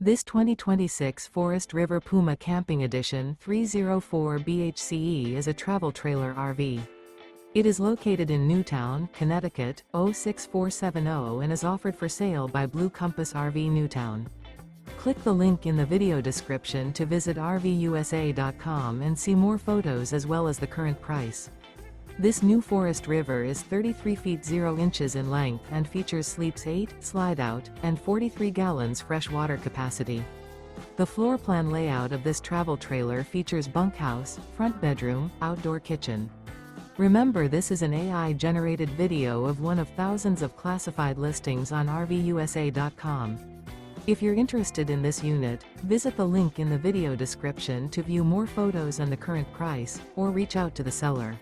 This 2026 Forest River Puma Camping Edition 304 BHCE is a travel trailer RV. It is located in Newtown, Connecticut, 06470 and is offered for sale by Blue Compass RV Newtown. Click the link in the video description to visit RVUSA.com and see more photos as well as the current price. This new Forest River is 33 feet 0 inches in length and features sleeps 8, slide-out, and 43 gallons fresh water capacity. The floor plan layout of this travel trailer features bunkhouse, front bedroom, outdoor kitchen. Remember, this is an AI-generated video of one of thousands of classified listings on RVUSA.com. If you're interested in this unit, visit the link in the video description to view more photos and the current price, or reach out to the seller.